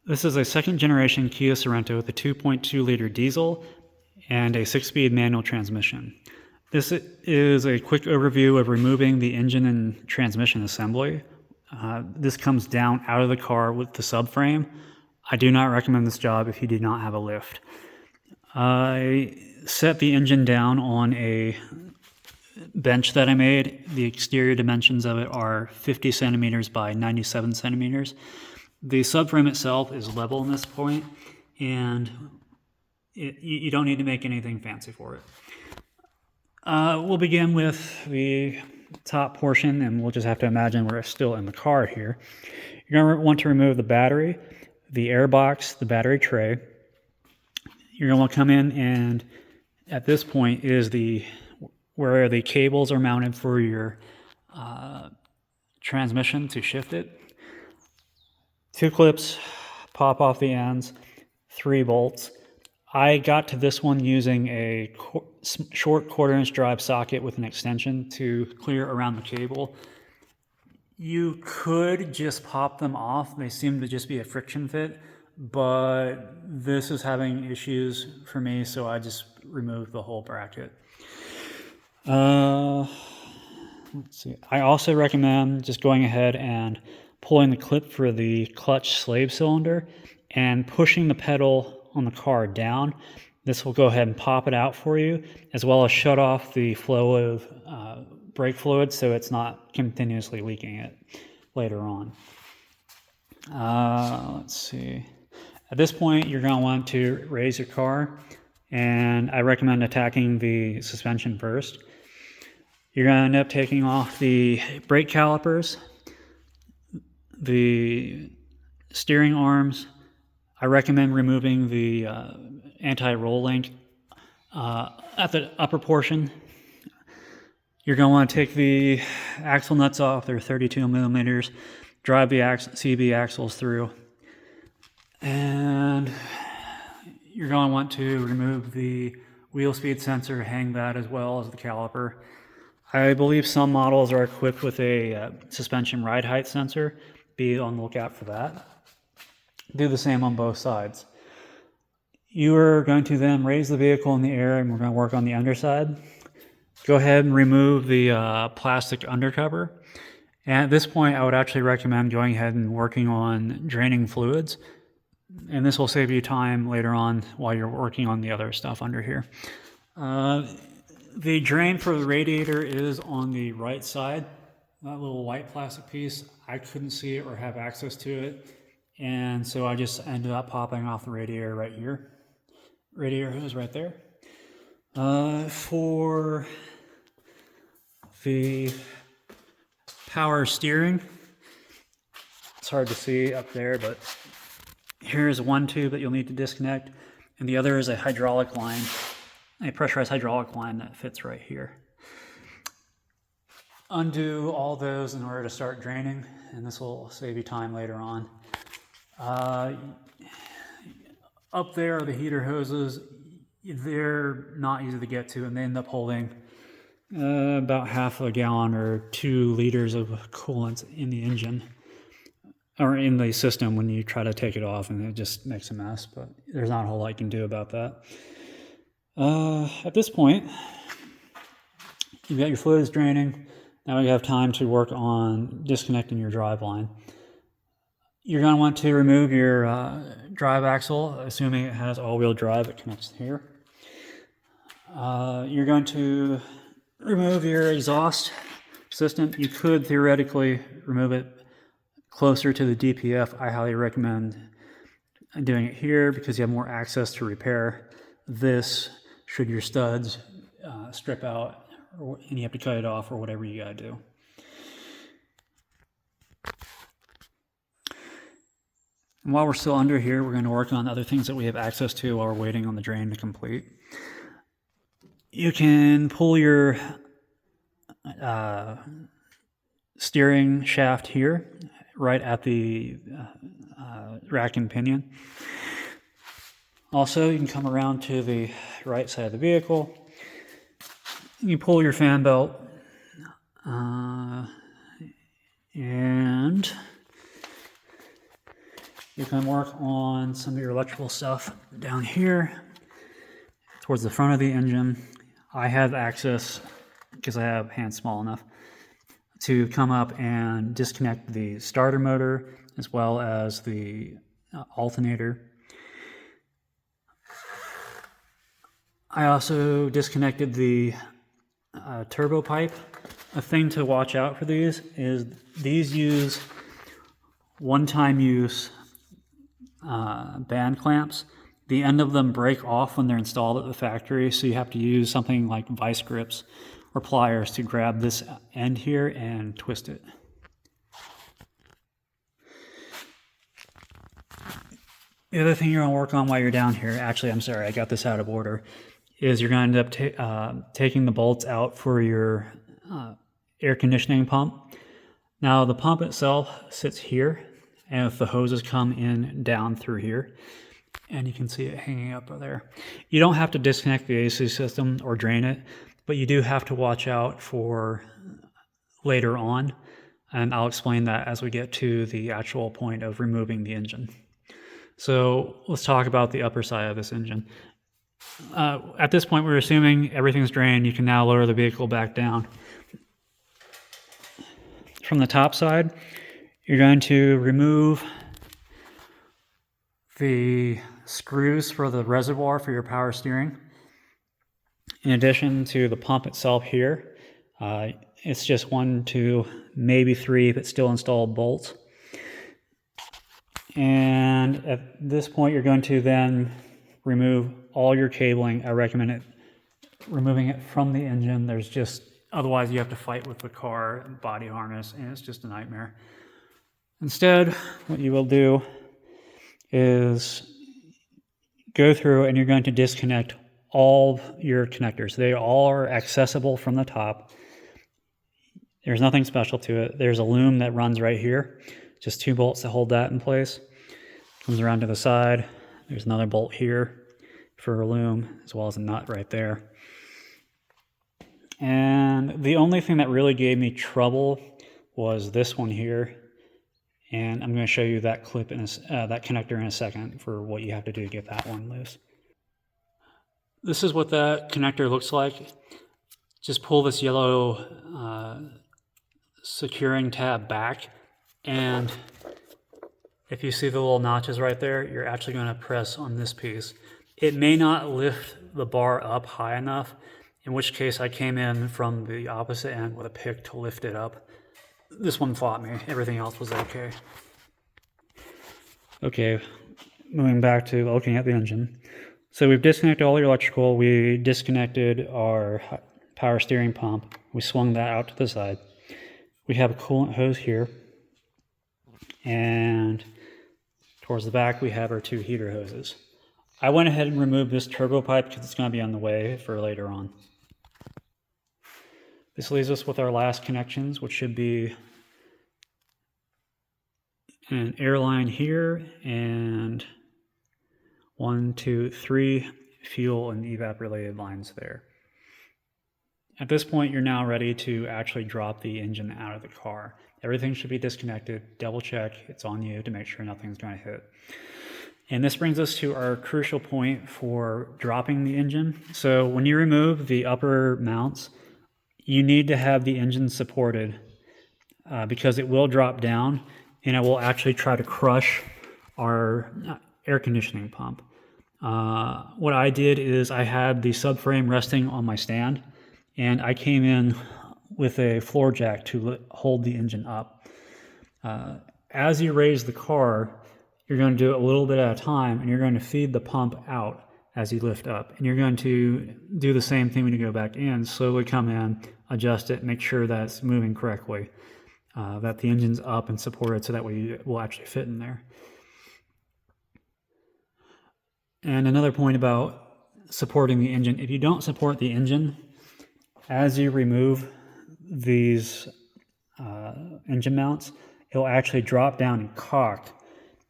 This is a second generation Kia Sorento with a 2.2 liter diesel and a 6-speed manual transmission. This is a quick overview of removing the engine and transmission assembly. This comes down out of the car with the subframe. I do not recommend this job if you do not have a lift. I set the engine down on a bench that I made. The exterior dimensions of it are 50 centimeters by 97 centimeters. The subframe itself is level in this point, and you don't need to make anything fancy for it. We'll begin with the top portion, and we'll just have to imagine we're still in the car here. You're going to want to remove the battery, the air box, the battery tray. You're going to want to come in, and at this point is where the cables are mounted for your transmission to shift it. 2 clips pop off the ends, 3 bolts. I got to this one using a short 1/4-inch drive socket with an extension to clear around the cable. You could just pop them off. They seem to just be a friction fit, but this is having issues for me, so I just removed the whole bracket. Let's see. I also recommend just going ahead and pulling the clip for the clutch slave cylinder and pushing the pedal on the car down. This will go ahead and pop it out for you, as well as shut off the flow of brake fluid so it's not continuously leaking it later on. Let's see. At this point, you're going to want to raise your car, and I recommend attacking the suspension first. You're going to end up taking off the brake calipers, the steering arms. I recommend removing the anti-roll link at the upper portion. You're going to want to take the axle nuts off. They're 32 millimeters. Drive the CB axles through. And you're going to want to remove the wheel speed sensor, hang that as well as the caliper. I believe some models are equipped with a suspension ride height sensor. Be on the lookout for that. Do the same on both sides. You are going to then raise the vehicle in the air, and we're going to work on the underside. Go ahead and remove the plastic undercover. And at this point, I would actually recommend going ahead and working on draining fluids. And this will save you time later on while you're working on the other stuff under here. The drain for the radiator is on the right side. That little white plastic piece, I couldn't see it or have access to it. And so I just ended up popping off the radiator right here. Radiator hose right there. For the power steering, it's hard to see up there, but here's one tube that you'll need to disconnect, and the other is a hydraulic line, a pressurized hydraulic line that fits right here. Undo all those in order to start draining, and this will save you time later on. Up there are the heater hoses. They're not easy to get to, and they end up holding about half a gallon or 2 liters of coolant in the engine or in the system when you try to take it off, and it just makes a mess, but there's not a whole lot you can do about that. At this point, you've got your fluids draining. Now you have time to work on disconnecting your drive line. You're going to want to remove your drive axle, assuming it has all-wheel drive. It connects here. You're going to remove your exhaust system. You could theoretically remove it closer to the DPF. I highly recommend doing it here because you have more access to repair this should your studs strip out and you have to cut it off or whatever you got to do. And while we're still under here, we're going to work on other things that we have access to while we're waiting on the drain to complete. You can pull your steering shaft here, right at the rack and pinion. Also, you can come around to the right side of the vehicle. You pull your fan belt, and You can work on some of your electrical stuff down here towards the front of the engine. I have access, because I have hands small enough, to come up and disconnect the starter motor as well as the alternator. I also disconnected the turbo pipe. A thing to watch out for these is these use one-time use band clamps. The end of them break off when they're installed at the factory, so you have to use something like vice grips or pliers to grab this end here and twist it. The other thing you're going to work on while you're down here, actually, I'm sorry, I got this out of order, is you're going to end up taking the bolts out for your air conditioning pump. Now, the pump itself sits here, and if the hoses come in down through here, and you can see it hanging up there. You don't have to disconnect the AC system or drain it, but you do have to watch out for later on, and I'll explain that as we get to the actual point of removing the engine. So let's talk about the upper side of this engine. At this point, we're assuming everything's drained. You can now lower the vehicle back down. From the top side, you're going to remove the screws for the reservoir for your power steering. In addition to the pump itself here, it's just 1, 2, maybe 3 if it's still installed bolts. And at this point, you're going to then remove all your cabling. I recommend removing it from the engine. Otherwise you have to fight with the car body harness, and it's just a nightmare. Instead, what you will do is go through and you're going to disconnect all your connectors. They all are accessible from the top. There's nothing special to it. There's a loom that runs right here. Just 2 bolts that hold that in place. Comes around to the side. There's another bolt here for a loom, as well as a nut right there. And the only thing that really gave me trouble was this one here. And I'm going to show you that clip that connector in a second for what you have to do to get that one loose. This is what that connector looks like. Just pull this yellow securing tab back, and if you see the little notches right there, you're actually going to press on this piece. It may not lift the bar up high enough, in which case I came in from the opposite end with a pick to lift it up. This one fought me. Everything else was okay. Okay, moving back to looking at the engine. So we've disconnected all your electrical. We disconnected our power steering pump. We swung that out to the side. We have a coolant hose here. And towards the back, we have our 2 heater hoses. I went ahead and removed this turbo pipe because it's going to be on the way for later on. This leaves us with our last connections, which should be an air line here and 1, 2, 3 fuel and evap related lines there. At this point, you're now ready to actually drop the engine out of the car. Everything should be disconnected. Double check. It's on you to make sure nothing's going to hit. And this brings us to our crucial point for dropping the engine. So when you remove the upper mounts, you need to have the engine supported because it will drop down and it will actually try to crush our air conditioning pump. What I did is I had the subframe resting on my stand, and I came in with a floor jack to hold the engine up. As you raise the car, you're going to do it a little bit at a time, and you're going to feed the pump out as you lift up. And you're going to do the same thing when you go back in, slowly come in, adjust it, make sure that it's moving correctly, that the engine's up and supported so that way it will actually fit in there. And another point about supporting the engine, if you don't support the engine, as you remove these engine mounts, it'll actually drop down and cock,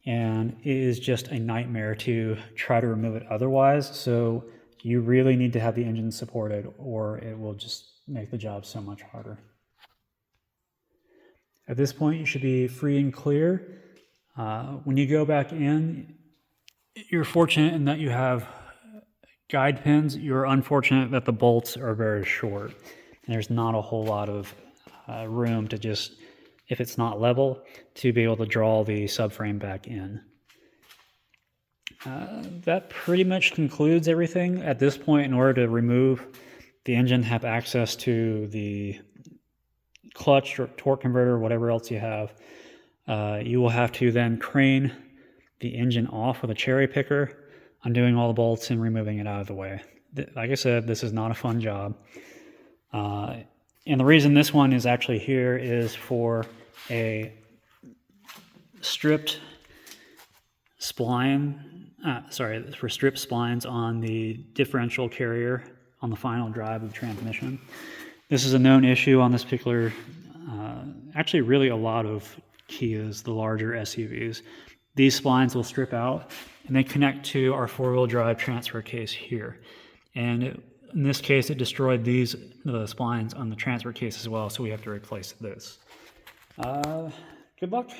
and it is just a nightmare to try to remove it otherwise. So you really need to have the engine supported, or it will just make the job so much harder. At this point, you should be free and clear. When you go back in, you're fortunate in that you have guide pins. You're unfortunate that the bolts are very short. And there's not a whole lot of room to just, if it's not level, to be able to draw the subframe back in. That pretty much concludes everything. At this point, in order to remove the engine, have access to the clutch or torque converter, whatever else you have, you will have to then crane the engine off with a cherry picker, undoing all the bolts and removing it out of the way. Like I said, this is not a fun job. And the reason this one is actually here is for a stripped spline, for stripped splines on the differential carrier on the final drive of the transmission. This is a known issue on this particular, actually really a lot of Kias, the larger SUVs. These splines will strip out and they connect to our four-wheel drive transfer case here. And in this case, it destroyed the splines on the transfer case as well, so we have to replace this. Good luck.